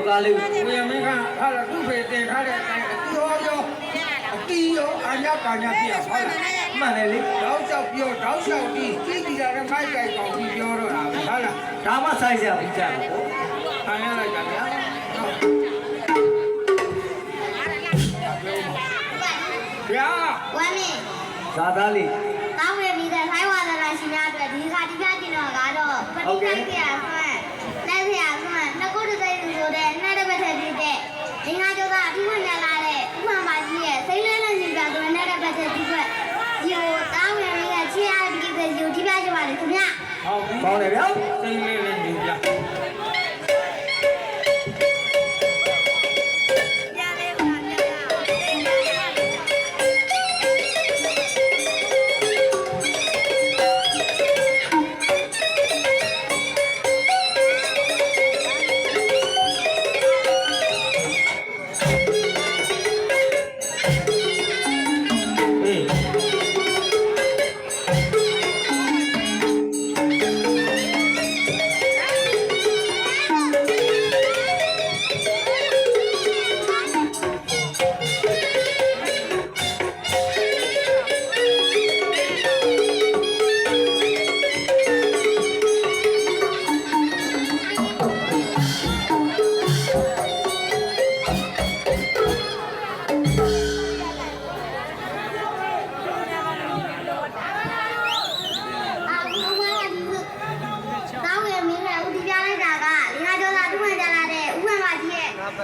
ကားလေး ဝေမင်းကဟာလာသူ့ဖေတင်ထားတဲ့အတိုင်းအတီးရောအညာပါညာပြဟုတ်လား မှန်တယ်လေ တောက်လျှောက်ပြောတောက်လျှောက်ပြီးကြီးကြီးတာနဲ့မိုက်ကြိုက်ကောင်းပြီးပြောတော့တာပဲဟုတ်လား ဒါမှဆိုင်စရာပြီးကြတယ်ပေါ့ ခံရလိုက်ကြဗျာဗျာ ဝမ်းမင်း ဇာသားလေး တောင်းရပြီးတဲ့ထိုင်းဝါဒနာရှင်များအတွက်ဒီခါဒီပြကျင်တော့ကတော့ပဋိသတ်ဆရာဆွမ်းလက်ဆရာဆွမ်းနှစ်ခုတစ်သိန်းဆိုတဲ့နှစ်တစ်ပတ်ထက်ပြည့်တဲ့ငင်္ဂါကျော်ကအထူးဝင်လာတဲ့ဥပမာကြီးရဲ့စိမ့်လဲနဲ့ရှင်ပြဆိုတဲ့နှစ်တစ်ပတ်ထက်ဒီကွက်ဒီကိုတောင်းရပြီးတဲ့ချီအားဒီကိစ္စကိုဒီပြကြပါလေခင်ဗျ ဟုတ်ပြီ ပေါင်းတယ်ဗျာ စိတ်လေးလေးနေဗျာ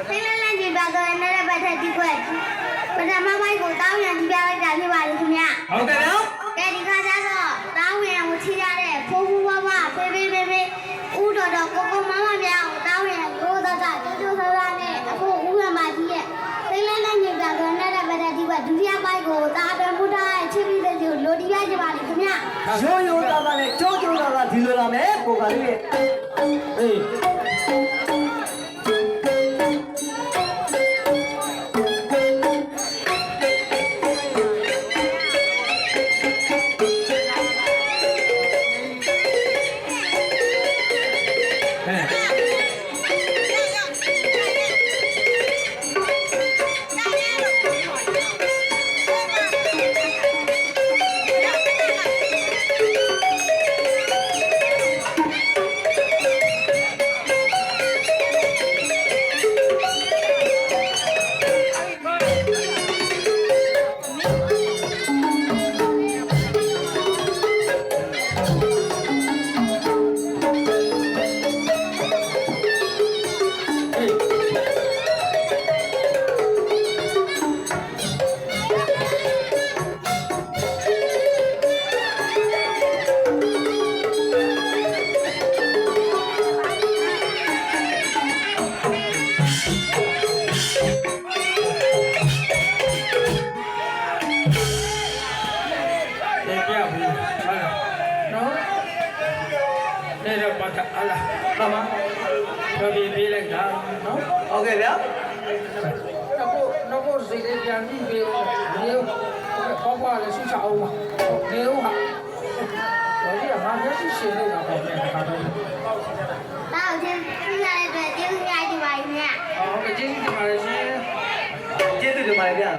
စိတ်လဲကြည့်ပါတော့နဲ့ပတ်သက်ဒီကွက်ပထမပိုင်းကိုတောင်းရန်ဒီပြလိုက်တာဖြစ်ပါလိမ့်ခင်ဗျ ဟုတ်တယ်ဗျာ ကဲဒီခါကျတော့တောင်းရန်ကိုချီရတဲ့ဖိုးဖိုးဝါးဝါဖေးဖေးဖေးဖေးဥတော်တော်ကိုကိုမမမြောင်တောင်းရန်ကိုတော့ကတိုးတိုးဆဆနဲ့အခုဥရမကြီးရဲ့စိတ်လဲကြည့်ပါတော့နဲ့ပတ်သက်ဒီကွက်ဒုတိယပိုင်းကိုတာတော်မူတာရဲ့ချစ်ပြီးတဲ့ကိုလိုတီးရကြပါလိမ့်ခင်ဗျ ရိုးရိုးသားသားနဲ့ကြိုးကြိုးသားသားဒီလိုလာမယ်ကိုကလေးရဲ့အေး နေတော့ပါတာအလား ပါမ တော်ပြီပြေးလိုက်တာနော် ဟုတ်ကဲ့ဗျာ နောက်စိတ်လေးပြန်ပြီးပြေးလို့နေဘောပွားလည်းဆုချအောင်ပါနေဦးဟာတော်ကြီးကငါမျက်စိရှင်းနေတာပေါ့ဗျာခါတော့ တောင်းချင်းပြရတဲ့အတွက်ကျေးဇူးများကြပါလိမ့်ခင်ဗျ ဟုတ်ကဲ့ကျေးဇူးတင်ပါတယ်ရှင် ကျေးဇူးတင်ပါတယ်ဗျာ